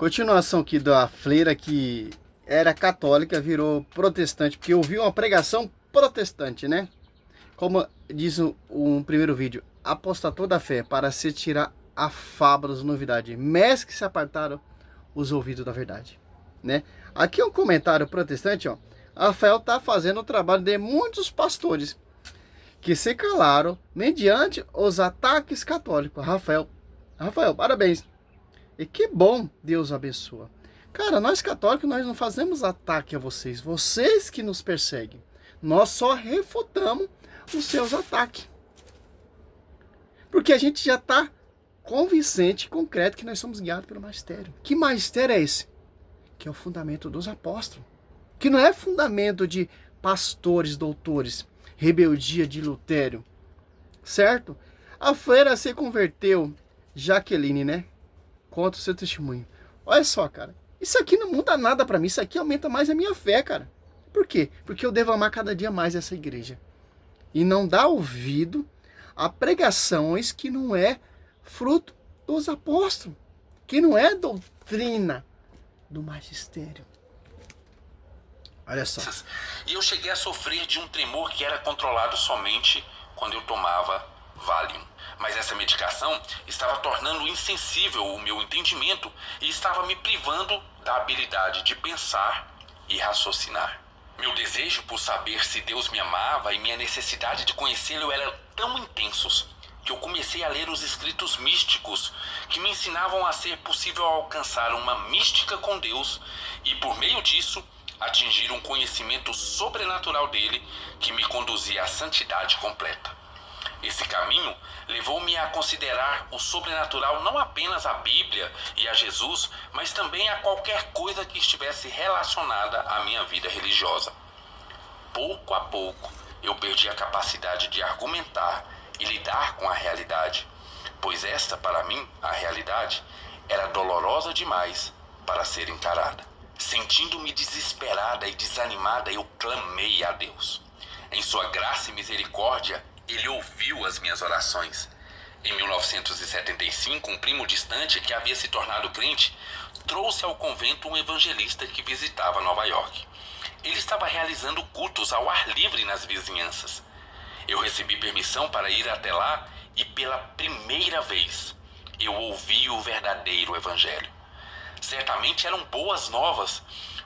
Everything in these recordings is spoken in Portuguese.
Continuação aqui da freira que era católica, virou protestante, porque ouviu uma pregação protestante, né? Como diz um primeiro vídeo, apostatou da fé para se tirar afábulas, novidade, mas que se apartaram os ouvidos da verdade, né? Aqui um comentário protestante, ó. Rafael está fazendo o trabalho de muitos pastores que se calaram mediante os ataques católicos. Rafael, parabéns. E que bom, Deus abençoa. Cara, nós católicos, nós não fazemos ataque a vocês. Vocês que nos perseguem. Nós só refutamos os seus ataques. Porque a gente já está convincente e concreto que nós somos guiados pelo magistério. Que magistério é esse? Que é o fundamento dos apóstolos. Que não é fundamento de pastores, doutores. Rebeldia de Lutério. Certo? A freira se converteu, Jaqueline, né? Conta o seu testemunho. Olha só, cara. Isso aqui não muda nada pra mim. Isso aqui aumenta mais a minha fé, cara. Por quê? Porque eu devo amar cada dia mais essa igreja. E não dar ouvido a pregações que não é fruto dos apóstolos. Que não é doutrina do magistério. Olha só. E eu cheguei a sofrer de um tremor que era controlado somente quando eu tomava Valium. Mas essa medicação estava tornando insensível o meu entendimento e estava me privando da habilidade de pensar e raciocinar. Meu desejo por saber se Deus me amava e minha necessidade de conhecê-lo eram tão intensos que eu comecei a ler os escritos místicos que me ensinavam a ser possível alcançar uma mística com Deus e, por meio disso, atingir um conhecimento sobrenatural dele que me conduzia à santidade completa. Esse caminho levou-me a considerar o sobrenatural não apenas a Bíblia e a Jesus, mas também a qualquer coisa que estivesse relacionada à minha vida religiosa. Pouco a pouco, eu perdi a capacidade de argumentar e lidar com a realidade, pois esta, para mim, a realidade, era dolorosa demais para ser encarada. Sentindo-me desesperada e desanimada, eu clamei a Deus. Em sua graça e misericórdia, Ele ouviu as minhas orações. Em 1975, um primo distante que havia se tornado crente trouxe ao convento um evangelista que visitava Nova York. Ele estava realizando cultos ao ar livre nas vizinhanças. Eu recebi permissão para ir até lá e pela primeira vez eu ouvi o verdadeiro evangelho. Certamente eram boas novas,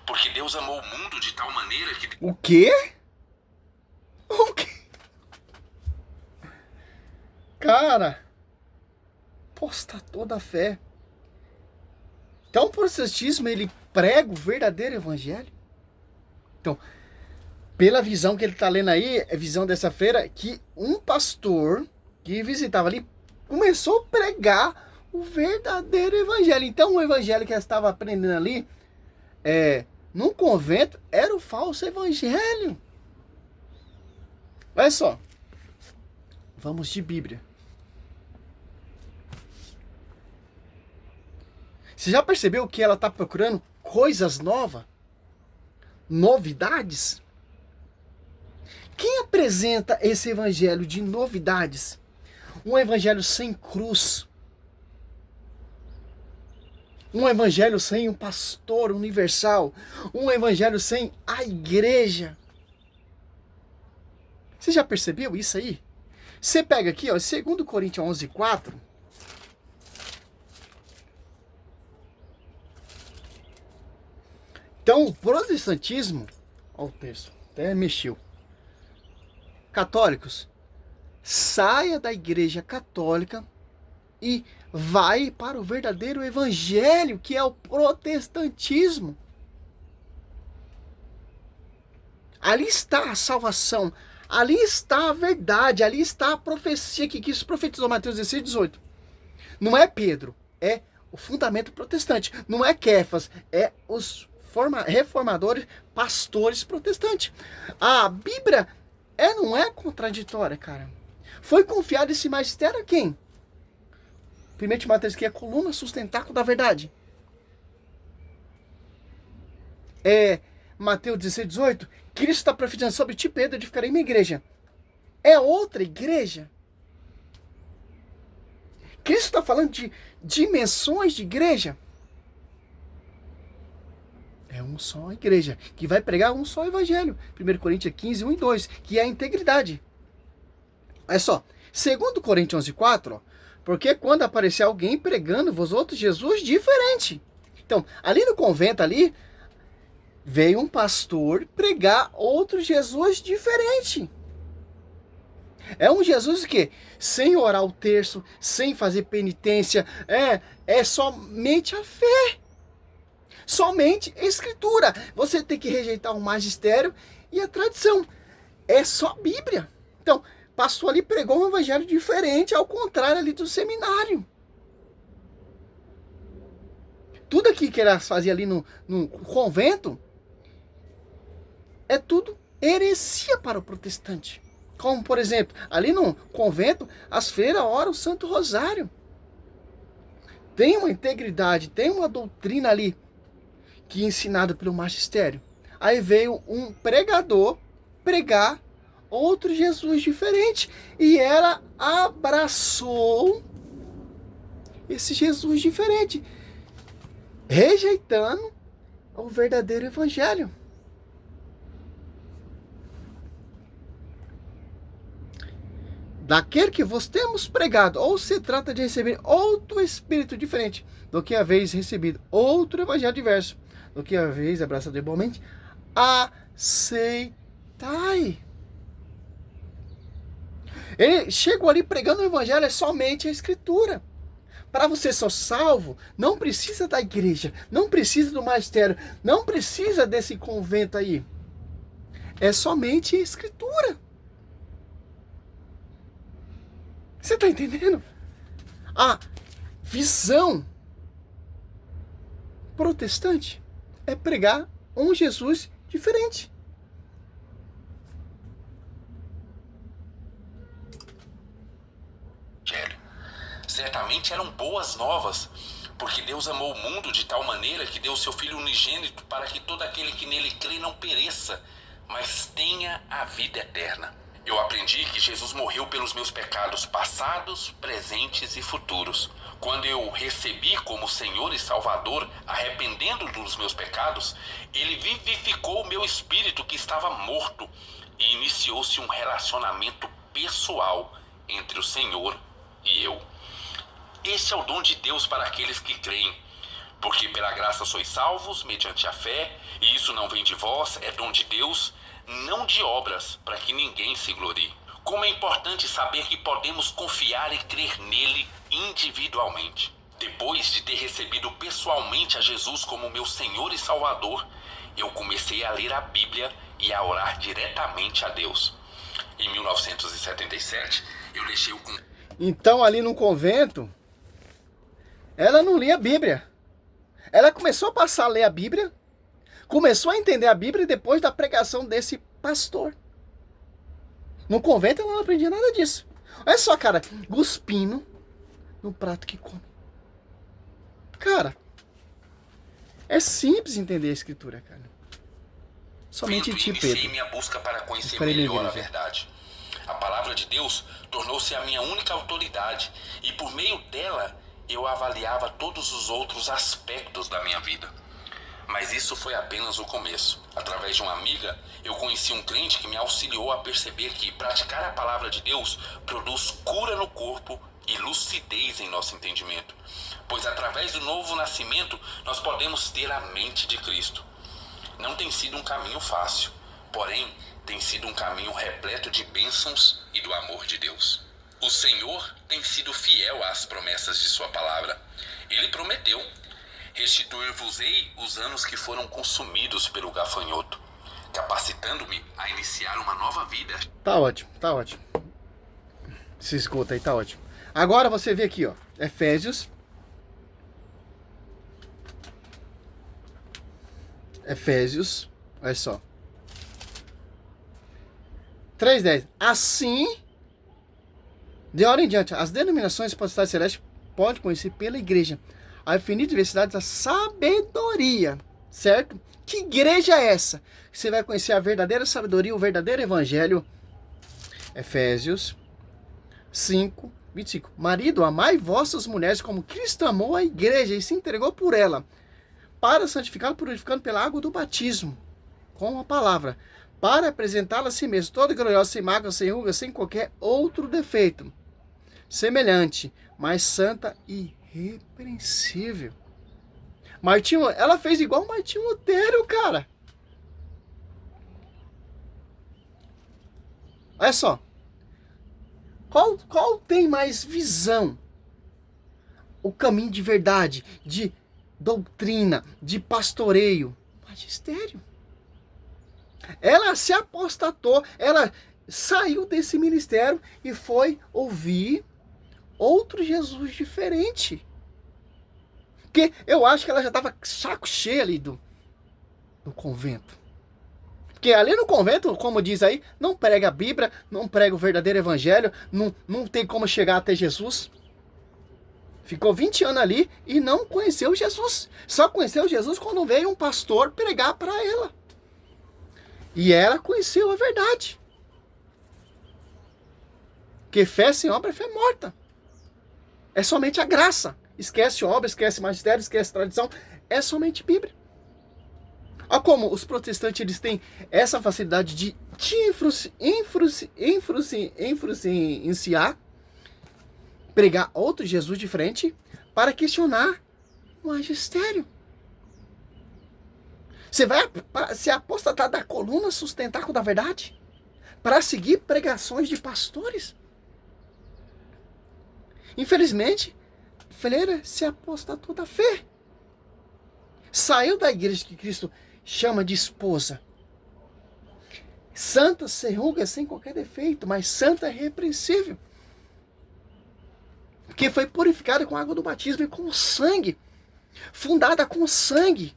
porque Deus amou o mundo de tal maneira que... O quê? O quê? Cara, apostatou da fé. Então o protestantismo, ele prega o verdadeiro evangelho? Então, pela visão que ele está lendo aí, é visão dessa feira, que um pastor que visitava ali começou a pregar o verdadeiro evangelho. Então o evangelho que ela estava aprendendo ali, num convento, era o falso evangelho. Olha só. Vamos de Bíblia. Você já percebeu que ela está procurando coisas novas? Novidades? Quem apresenta esse evangelho de novidades? Um evangelho sem cruz. Um evangelho sem um pastor universal. Um evangelho sem a igreja. Você já percebeu isso aí? Você pega aqui, ó, 2 Coríntios 11:4. Então, o protestantismo, ó o texto, até mexeu. Católicos, saia da igreja católica e vai para o verdadeiro evangelho, que é o protestantismo. Ali está a salvação, ali está a verdade, ali está a profecia que isso profetizou Mateus 16:18. Não é Pedro, é o fundamento protestante. Não é Kefas, é os reformadores, pastores protestantes. A Bíblia não é contraditória, cara. Foi confiado esse magistério a quem? 1 Timóteo, que é a coluna sustentáculo da verdade. Mateus 16:18, Cristo está profetizando sobre ti, Pedro, edificarei minha igreja. É outra igreja? Cristo está falando de dimensões de igreja? É um só igreja, que vai pregar um só evangelho. 1 Coríntios 15, 1 e 2, que é a integridade. Olha só, 2 Coríntios 11, 4, porque quando aparecer alguém pregando vos outros Jesus diferente. Então, ali no convento, ali, veio um pastor pregar outro Jesus diferente. É um Jesus que, sem orar o terço, sem fazer penitência, é somente a fé. Somente a escritura. Você tem que rejeitar o magistério e a tradição. É só a Bíblia. Então, pastor ali pregou um evangelho diferente, ao contrário ali do seminário. Tudo aqui que elas faziam ali no convento, é tudo heresia para o protestante. Como, por exemplo, ali no convento, as freiras oram o Santo Rosário. Tem uma integridade, tem uma doutrina ali, que é ensinada pelo magistério. Aí veio um pregador pregar outro Jesus diferente. E ela abraçou esse Jesus diferente, rejeitando o verdadeiro evangelho. Daquele que vos temos pregado, ou se trata de receber outro espírito diferente do que haveis recebido, outro evangelho diverso do que haveis abraçado igualmente, aceitai. Ele chegou ali pregando o evangelho, é somente a escritura. Para você ser salvo, não precisa da igreja, não precisa do magistério, não precisa desse convento aí. É somente a escritura. Você está entendendo? A visão protestante é pregar um Jesus diferente. Certamente eram boas novas, porque Deus amou o mundo de tal maneira que deu o seu Filho unigênito para que todo aquele que nele crê não pereça, mas tenha a vida eterna. Eu aprendi que Jesus morreu pelos meus pecados passados, presentes e futuros. Quando eu recebi como Senhor e Salvador, arrependendo dos meus pecados, Ele vivificou o meu espírito que estava morto e iniciou-se um relacionamento pessoal entre o Senhor e eu. Esse é o dom de Deus para aqueles que creem. Porque pela graça sois salvos, mediante a fé, e isso não vem de vós, é dom de Deus, não de obras, para que ninguém se glorie. Como é importante saber que podemos confiar e crer nele individualmente. Depois de ter recebido pessoalmente a Jesus como meu Senhor e Salvador, eu comecei a ler a Bíblia e a orar diretamente a Deus. Em 1977, eu deixei o... Então, ali no convento, ela não lia a Bíblia. Ela começou a passar a ler a Bíblia, começou a entender a Bíblia depois da pregação desse pastor. No convento ela não aprendia nada disso. Olha só, cara, cuspindo no prato que come. Cara, é simples entender a escritura, cara. Somente em ti, Pedro. Iniciei minha busca para conhecer melhor a verdade. A palavra de Deus tornou-se a minha única autoridade e por meio dela eu avaliava todos os outros aspectos da minha vida. Mas isso foi apenas o começo. Através de uma amiga, eu conheci um crente que me auxiliou a perceber que praticar a palavra de Deus produz cura no corpo e lucidez em nosso entendimento. Pois através do novo nascimento, nós podemos ter a mente de Cristo. Não tem sido um caminho fácil, porém, tem sido um caminho repleto de bênçãos e do amor de Deus. O Senhor tem sido fiel às promessas de sua palavra. Ele prometeu: restituir-vos-ei os anos que foram consumidos pelo gafanhoto, capacitando-me a iniciar uma nova vida. Tá ótimo, tá ótimo. Se escuta aí, tá ótimo. Agora você vê aqui, ó, Efésios, olha só. 3:10. Assim, de hora em diante, as denominações de potestade celeste podem conhecer pela igreja a infinita diversidade da sabedoria, certo? Que igreja é essa? Você vai conhecer a verdadeira sabedoria, o verdadeiro evangelho. Efésios 5:25. Marido, amai vossas mulheres como Cristo amou a igreja e se entregou por ela, para santificá-lo, purificando pela água do batismo, com a palavra, para apresentá-la a si mesmo, toda gloriosa, sem mácula, sem ruga, sem qualquer outro defeito, semelhante, mas santa e irrepreensível. Martinho, ela fez igual Martinho Lutero, cara. Olha só. Qual tem mais visão? O caminho de verdade, de doutrina, de pastoreio. Magistério. Ela se apostatou, ela saiu desse ministério e foi ouvir outro Jesus diferente. Porque eu acho que ela já estava saco cheio ali do convento. Porque ali no convento, como diz aí, não prega a Bíblia, não prega o verdadeiro evangelho, não tem como chegar até Jesus. Ficou 20 anos ali e não conheceu Jesus. Só conheceu Jesus quando veio um pastor pregar para ela. E ela conheceu a verdade. Que fé sem obra é fé morta. É somente a graça. Esquece obra, esquece magistério, esquece tradição. É somente Bíblia. Olha como os protestantes eles têm essa facilidade de influenciar, pregar outro Jesus diferente para questionar o magistério. Você vai se apostatar da coluna sustentáculo da verdade para seguir pregações de pastores? Infelizmente, Freira se apostatou da fé. Saiu da igreja que Cristo chama de esposa. Santa, sem ruga, sem qualquer defeito, mas santa e irrepreensível. Que foi purificada com a água do batismo e com sangue. Fundada com sangue.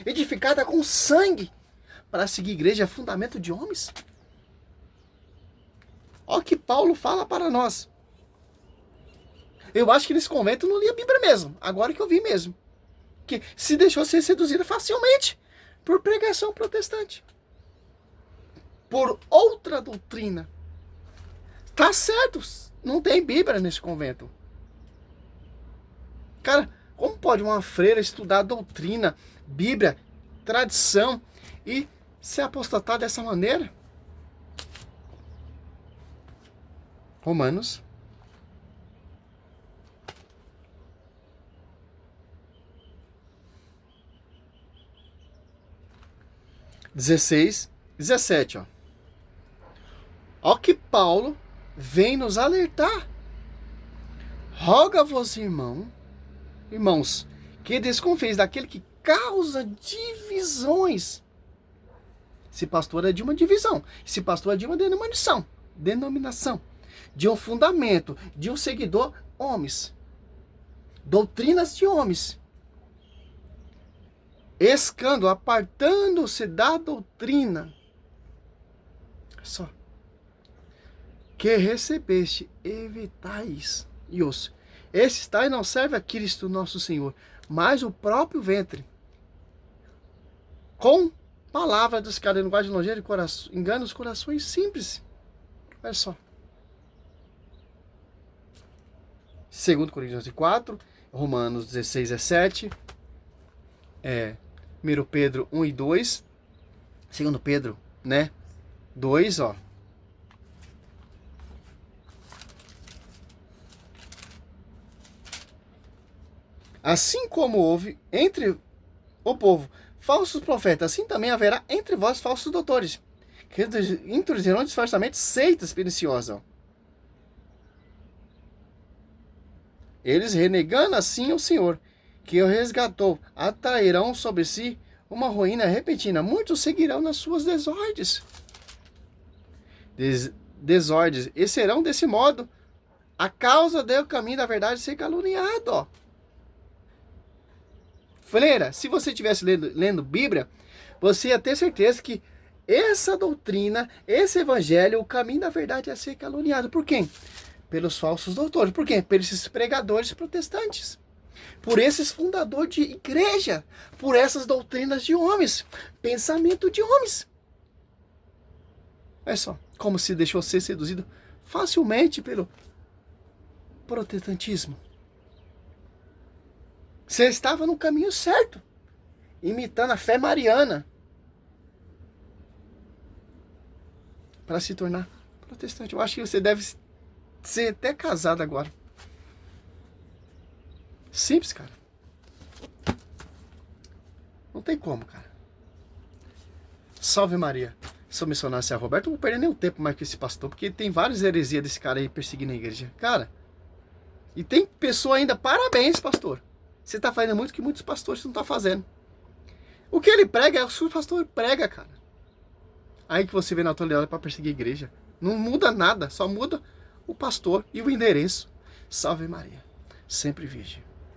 Edificada com sangue. Para seguir igreja é fundamento de homens. Olha o que Paulo fala para nós. Eu acho que nesse convento não lia a Bíblia mesmo. Agora que eu vi mesmo. Que se deixou ser seduzida facilmente por pregação protestante. Por outra doutrina. Tá certo. Não tem Bíblia nesse convento. Cara, como pode uma freira estudar doutrina, Bíblia, tradição e se apostatar dessa maneira? Romanos 16, 17, ó. Ó que Paulo vem nos alertar. Roga-vos, irmãos, que desconfieis daquele que causa divisões. Se pastor é de uma divisão, se pastor é de uma denominação, de um fundamento, de um seguidor, homens. Doutrinas de homens. Escândalo, apartando-se da doutrina. Só. Que recebeste, evitais. E os. Esses tais não serve a Cristo nosso Senhor, mas o próprio ventre. Com palavra dos caras, linguagem longeira, engana os corações simples. Olha só. 2 Coríntios 4, Romanos 16, 17. 1 Pedro 1 e 2. 2 Pedro, 2, ó. Assim como houve entre o povo falsos profetas, assim também haverá entre vós falsos doutores, que introduzirão disfarçadamente seitas perniciosas. Ó. Eles, renegando assim o Senhor, que o resgatou, atrairão sobre si uma ruína repentina. Muitos seguirão nas suas desordens. Desordens. E serão desse modo a causa do caminho da verdade ser caluniado. Ó. Freira, se você estivesse lendo Bíblia, você ia ter certeza que essa doutrina, esse evangelho, o caminho da verdade ia ser caluniado. Por quem? Pelos falsos doutores. Por quê? Por esses pregadores protestantes. Por esses fundadores de igreja. Por essas doutrinas de homens. Pensamento de homens. Olha só, como se deixou ser seduzido facilmente pelo protestantismo. Você estava no caminho certo. imitando a fé mariana, para se tornar protestante. Eu acho que você deve ser até casado agora. Simples, cara. Não tem como, cara. Salve Maria. Sou missionário Céu Roberto. Não vou perder nem o tempo mais com esse pastor, porque tem várias heresias desse cara aí perseguindo a igreja. Cara, e tem pessoa ainda, parabéns, pastor. Você está fazendo muito que muitos pastores não estão fazendo. O que ele prega é o que o pastor prega, cara. Aí que você vê na atualidade para perseguir a igreja. Não muda nada, só muda o pastor e o endereço. Salve Maria. Sempre virgem.